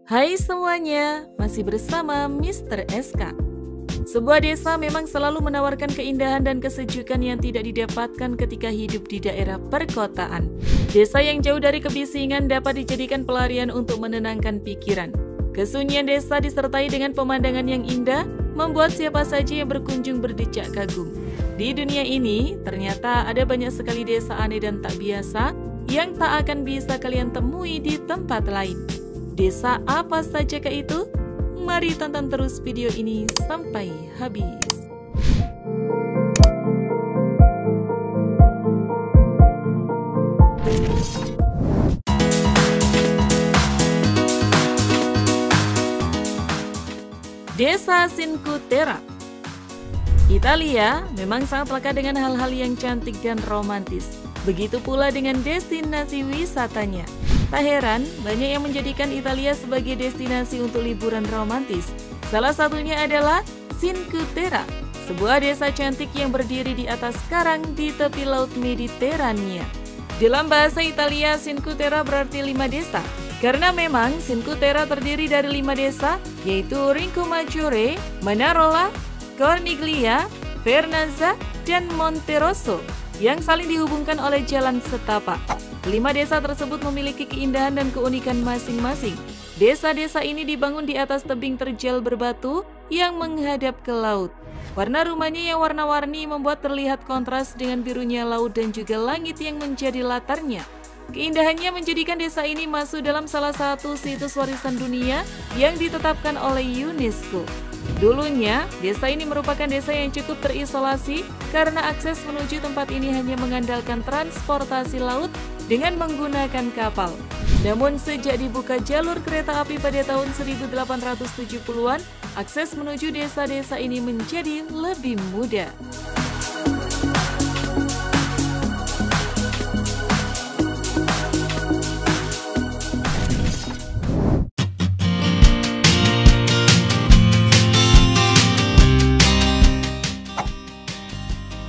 Hai semuanya, masih bersama Mr. SK. Sebuah desa memang selalu menawarkan keindahan dan kesejukan yang tidak didapatkan ketika hidup di daerah perkotaan. Desa yang jauh dari kebisingan dapat dijadikan pelarian untuk menenangkan pikiran. Kesunyian desa disertai dengan pemandangan yang indah, membuat siapa saja yang berkunjung berdecak kagum. Di dunia ini, ternyata ada banyak sekali desa aneh dan tak biasa yang tak akan bisa kalian temui di tempat lain. Desa apa sajakah itu? Mari tonton terus video ini sampai habis. Desa Cinque Terre. Italia memang sangat lekat dengan hal-hal yang cantik dan romantis. Begitu pula dengan destinasi wisatanya. Tak heran, banyak yang menjadikan Italia sebagai destinasi untuk liburan romantis. Salah satunya adalah Cinque Terre, sebuah desa cantik yang berdiri di atas karang di tepi laut Mediterania. Dalam bahasa Italia, Cinque Terre berarti 5 desa. Karena memang Cinque Terre terdiri dari 5 desa, yaitu Rincomaggiore, Manarola, Corniglia, Vernazza, dan Monterosso, yang saling dihubungkan oleh jalan setapak. 5 desa tersebut memiliki keindahan dan keunikan masing-masing. Desa-desa ini dibangun di atas tebing terjal berbatu yang menghadap ke laut. Warna rumahnya yang warna-warni membuat terlihat kontras dengan birunya laut dan juga langit yang menjadi latarnya. Keindahannya menjadikan desa ini masuk dalam salah satu situs warisan dunia yang ditetapkan oleh UNESCO. Dulunya, desa ini merupakan desa yang cukup terisolasi karena akses menuju tempat ini hanya mengandalkan transportasi laut dengan menggunakan kapal. Namun sejak dibuka jalur kereta api pada tahun 1870-an, akses menuju desa-desa ini menjadi lebih mudah.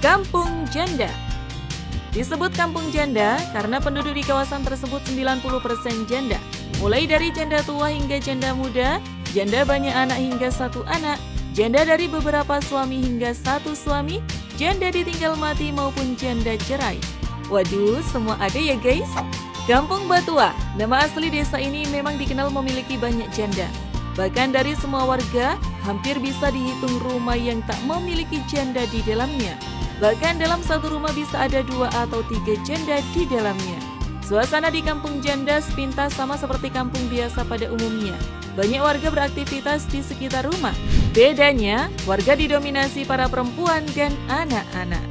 Kampung Janda. Disebut Kampung Janda karena penduduk di kawasan tersebut 90% janda. Mulai dari janda tua hingga janda muda, janda banyak anak hingga 1 anak, janda dari beberapa suami hingga 1 suami, janda ditinggal mati maupun janda cerai. Waduh, semua ada ya guys. Kampung Batua, nama asli desa ini memang dikenal memiliki banyak janda. Bahkan dari semua warga, hampir bisa dihitung rumah yang tak memiliki janda di dalamnya. Bahkan dalam satu rumah bisa ada 2 atau 3 janda di dalamnya. Suasana di Kampung Janda sepintas sama seperti kampung biasa pada umumnya. Banyak warga beraktivitas di sekitar rumah. Bedanya, warga didominasi para perempuan dan anak-anak.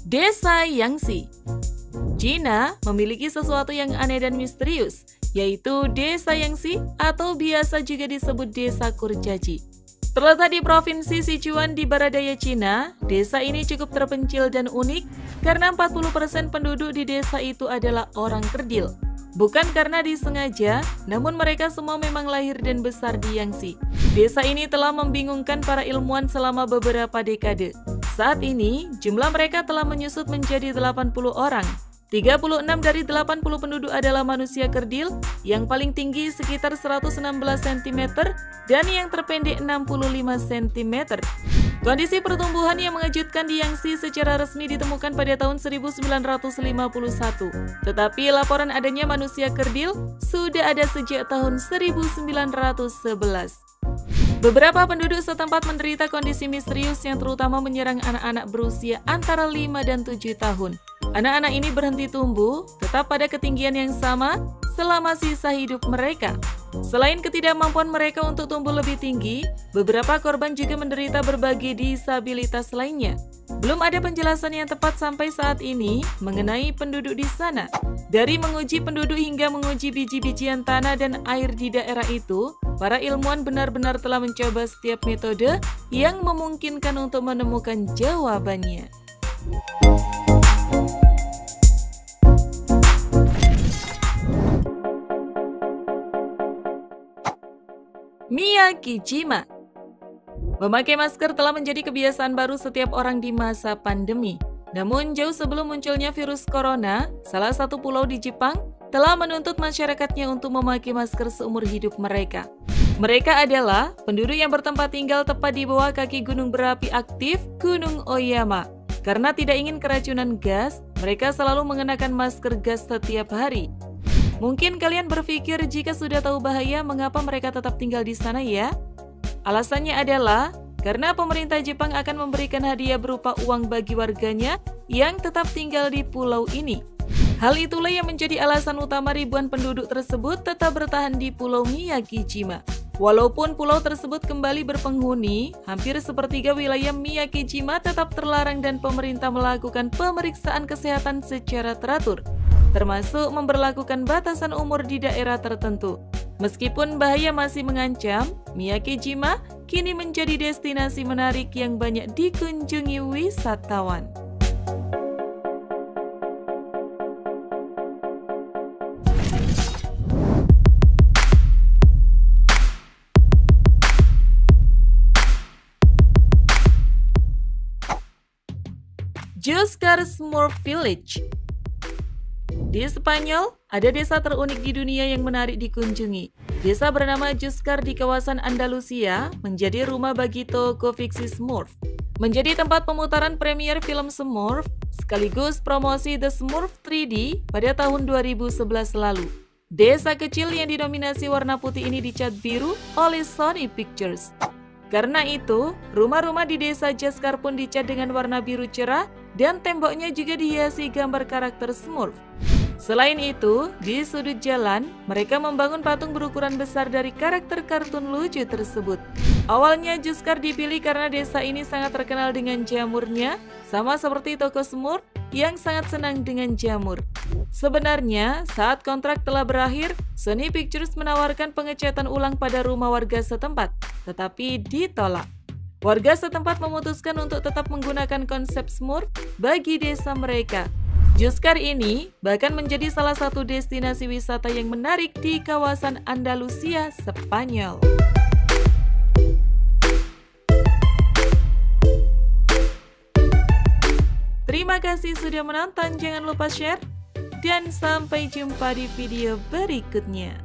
Desa Yangtze. Cina memiliki sesuatu yang aneh dan misterius, yaitu Desa Yangtze atau biasa juga disebut Desa Kurcaci. Terletak di Provinsi Sichuan di barat daya Cina, desa ini cukup terpencil dan unik karena 40% penduduk di desa itu adalah orang kerdil. Bukan karena disengaja, namun mereka semua memang lahir dan besar di Yangtze. Desa ini telah membingungkan para ilmuwan selama beberapa dekade. Saat ini, jumlah mereka telah menyusut menjadi 80 orang. 36 dari 80 penduduk adalah manusia kerdil, yang paling tinggi sekitar 116 cm dan yang terpendek 65 cm. Kondisi pertumbuhan yang mengejutkan di Yangtze secara resmi ditemukan pada tahun 1951. Tetapi laporan adanya manusia kerdil sudah ada sejak tahun 1911. Beberapa penduduk setempat menderita kondisi misterius yang terutama menyerang anak-anak berusia antara 5 dan 7 tahun. Anak-anak ini berhenti tumbuh tetap pada ketinggian yang sama selama sisa hidup mereka. Selain ketidakmampuan mereka untuk tumbuh lebih tinggi, beberapa korban juga menderita berbagai disabilitas lainnya. Belum ada penjelasan yang tepat sampai saat ini mengenai penduduk di sana. Dari menguji penduduk hingga menguji biji-bijian tanah dan air di daerah itu, para ilmuwan benar-benar telah mencoba setiap metode yang memungkinkan untuk menemukan jawabannya. Miyakijima. Memakai masker telah menjadi kebiasaan baru setiap orang di masa pandemi. Namun jauh sebelum munculnya virus corona, salah satu pulau di Jepang telah menuntut masyarakatnya untuk memakai masker seumur hidup mereka. Mereka adalah penduduk yang bertempat tinggal tepat di bawah kaki gunung berapi aktif Gunung Oyama. Karena tidak ingin keracunan gas, mereka selalu mengenakan masker gas setiap hari. Mungkin kalian berpikir jika sudah tahu bahaya, mengapa mereka tetap tinggal di sana ya? Alasannya adalah karena pemerintah Jepang akan memberikan hadiah berupa uang bagi warganya yang tetap tinggal di pulau ini. Hal itulah yang menjadi alasan utama ribuan penduduk tersebut tetap bertahan di Pulau Miyakijima. Walaupun pulau tersebut kembali berpenghuni, hampir sepertiga wilayah Miyakijima tetap terlarang dan pemerintah melakukan pemeriksaan kesehatan secara teratur, termasuk memberlakukan batasan umur di daerah tertentu. Meskipun bahaya masih mengancam, Miyakijima kini menjadi destinasi menarik yang banyak dikunjungi wisatawan. Juscar Smurf Village. Di Spanyol, ada desa terunik di dunia yang menarik dikunjungi. Desa bernama Juscar di kawasan Andalusia menjadi rumah bagi toko fiksi Smurf. Menjadi tempat pemutaran premier film Smurf, sekaligus promosi The Smurf 3D pada tahun 2011 lalu. Desa kecil yang didominasi warna putih ini dicat biru oleh Sony Pictures. Karena itu, rumah-rumah di desa Juscar pun dicat dengan warna biru cerah dan temboknya juga dihiasi gambar karakter Smurf. Selain itu, di sudut jalan, mereka membangun patung berukuran besar dari karakter kartun lucu tersebut. Awalnya Juscar dipilih karena desa ini sangat terkenal dengan jamurnya, sama seperti toko Smurf yang sangat senang dengan jamur. Sebenarnya, saat kontrak telah berakhir, Sony Pictures menawarkan pengecatan ulang pada rumah warga setempat, tetapi ditolak. Warga setempat memutuskan untuk tetap menggunakan konsep Smurf bagi desa mereka. Juscar ini bahkan menjadi salah satu destinasi wisata yang menarik di kawasan Andalusia, Spanyol. Terima kasih sudah menonton, jangan lupa share, dan sampai jumpa di video berikutnya.